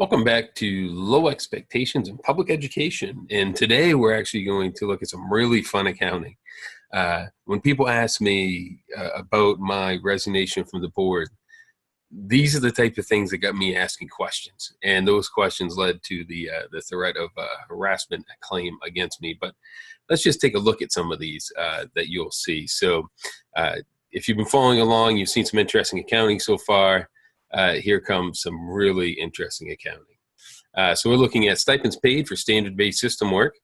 Welcome back to Low Expectations in Public Education. And today we're actually going to look at some really fun accounting. When people ask me about my resignation from the board, these are the type of things that got me asking questions. And those questions led to the threat of harassment claim against me. But let's just take a look at some of these that you'll see. So if you've been following along, you've seen some interesting accounting so far. Here comes some really interesting accounting. So we're looking at stipends paid for standard-based system work,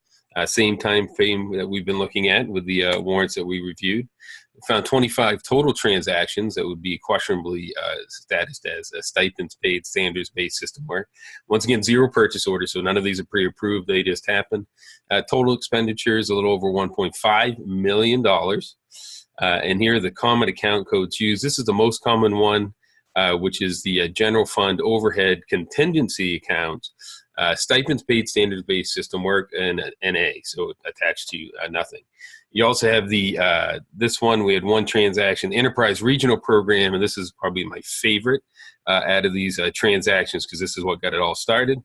same time frame that we've been looking at with the warrants that we reviewed. We found 25 total transactions that would be questionably statused as stipends paid standards-based system work. Once again, 0 purchase orders, so none of these are pre-approved. They just happened. Total expenditures, a little over $1.5 million. And here are the common account codes used. This is the most common one, which is the general fund overhead contingency account, stipends paid standards-based system work, and NA, so attached to nothing. You also have the this one. We had one transaction, enterprise regional program, and this is probably my favorite out of these transactions because this is what got it all started.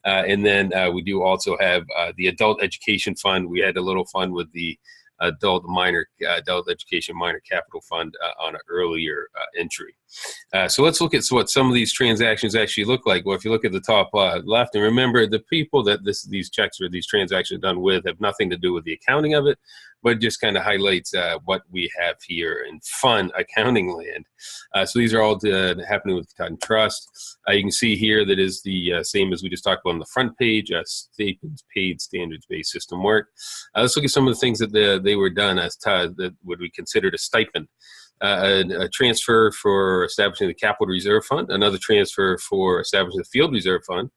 And then we do also have the adult education fund. We had a little fund with the adult education minor capital fund on an earlier entry. So let's look at what some of these transactions actually look like. Well, if you look at the top left, and remember the people that these checks or these transactions are done with have nothing to do with the accounting of it, but it just kind of highlights what we have here in fun accounting land. So these are all happening with Titan Trust. You can see here that is the same as we just talked about on the front page, stipends paid standards-based system work. Let's look at some of the things that they were done as that would be considered a stipend. A transfer for establishing the Capital Reserve Fund, another transfer for establishing the Field Reserve Fund,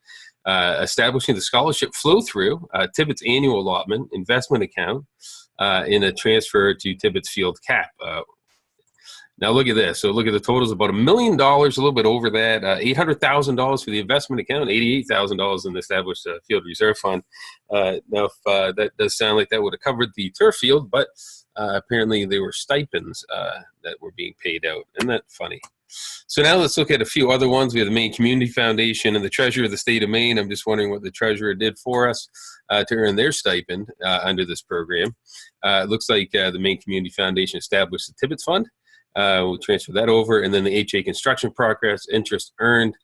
establishing the scholarship flow-through, Tibbetts annual allotment, investment account, in a transfer to Tibbetts Field Cap. Now look at this. So look at the totals, about $1 million, a little bit over that, $800,000 for the investment account, $88,000 in the established Field Reserve Fund. Now, if that does sound like that would have covered the turf field, but apparently they were stipends that were being paid out. Isn't that funny? So now let's look at a few other ones. We have the Maine Community Foundation and the Treasurer of the State of Maine. I'm just wondering what the Treasurer did for us to earn their stipend under this program. It looks like the Maine Community Foundation established the Tibbetts Fund. We'll transfer that over. And then the HA construction progress interest earned.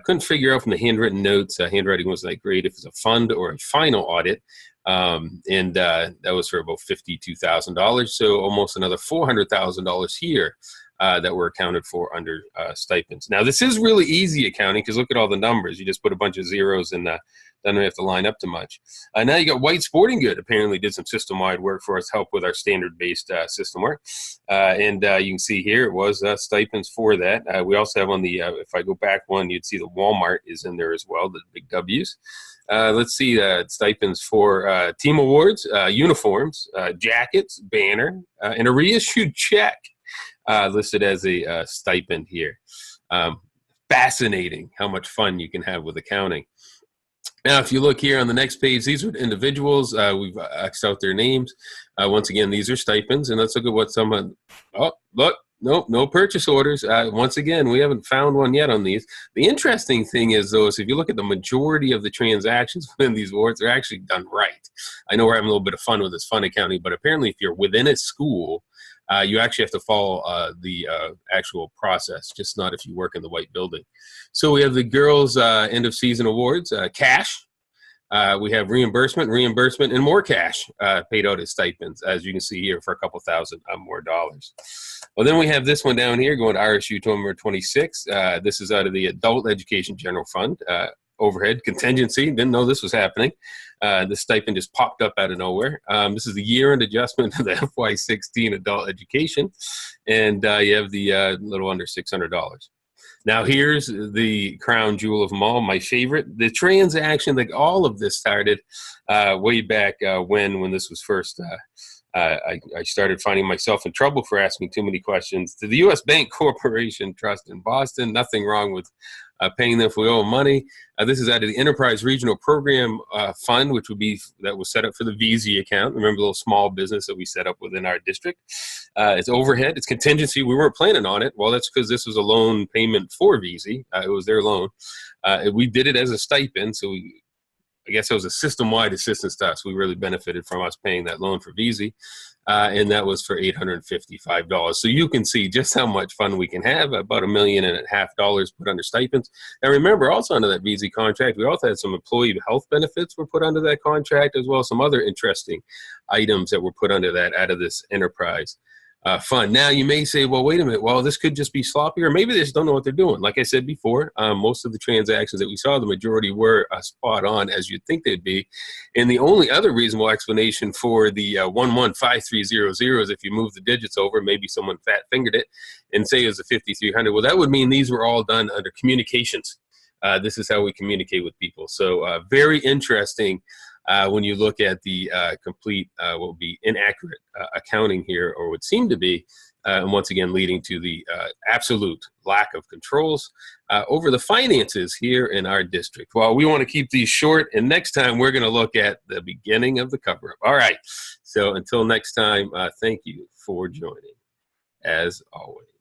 Couldn't figure out from the handwritten notes. Handwriting wasn't that great if it's a fund or a final audit. And that was for about $52,000. So almost another $400,000 here that were accounted for under stipends. Now, this is really easy accounting because look at all the numbers. You just put a bunch of zeros and don't have to line up too much. Now you got White Sporting Good apparently did some system-wide work for us, help with our standard-based system work. And you can see here it was stipends for that. We also have on the, if I go back one, you'd see the Walmart is in there as well, the big W's. Let's see stipends for team awards, uniforms, jackets, banner, and a reissued check listed as a stipend here. Fascinating how much fun you can have with accounting. Now, if you look here on the next page, these are individuals. We've X'd out their names. Once again, these are stipends. And let's look at what someone, oh, look, nope, no purchase orders. Once again, we haven't found one yet on these. The interesting thing is, though, is if you look at the majority of the transactions within these warrants, they're actually done right. I know we're having a little bit of fun with this fun accounting, but apparently if you're within a school, you actually have to follow the actual process, just not if you work in the white building. So we have the girls' end of season awards, cash. We have reimbursement, and more cash paid out as stipends, as you can see here, for a couple thousand more dollars. Well, then we have this one down here going to RSU number 26. This is out of the Adult Education General Fund. Overhead contingency, didn't know this was happening. The stipend just popped up out of nowhere. This is the year-end adjustment of the FY16 adult education, and you have the little under $600. Now here's the crown jewel of them all, my favorite. The transaction, like all of this started way back when this was first I started finding myself in trouble for asking too many questions. To the U.S. Bank Corporation Trust in Boston, nothing wrong with paying them if we owe them money. This is out of the Enterprise Regional Program Fund, which that was set up for the VZ account. Remember the little small business that we set up within our district. It's overhead. It's contingency. We weren't planning on it. Well, that's because this was a loan payment for VZ. It was their loan. We did it as a stipend, so I guess it was a system-wide assistance to us. We really benefited from us paying that loan for VZ, and that was for $855. So you can see just how much fun we can have, about $1.5 million put under stipends. And remember, also under that VZ contract, we also had some employee health benefits were put under that contract, as well as some other interesting items that were put under that out of this enterprise fund. Now, you may say, well, wait a minute. Well, this could just be sloppy, or maybe they just don't know what they're doing. Like I said before, most of the transactions that we saw, the majority were spot on as you'd think they'd be. And the only other reasonable explanation for the 115300 is if you move the digits over, maybe someone fat fingered it and say it was a 5300. Well, that would mean these were all done under communications. This is how we communicate with people. So very interesting. When you look at the complete, what would be inaccurate accounting here, or would seem to be, and once again leading to the absolute lack of controls over the finances here in our district. Well, we want to keep these short, and next time we're going to look at the beginning of the cover-up. All right, so until next time, thank you for joining, as always.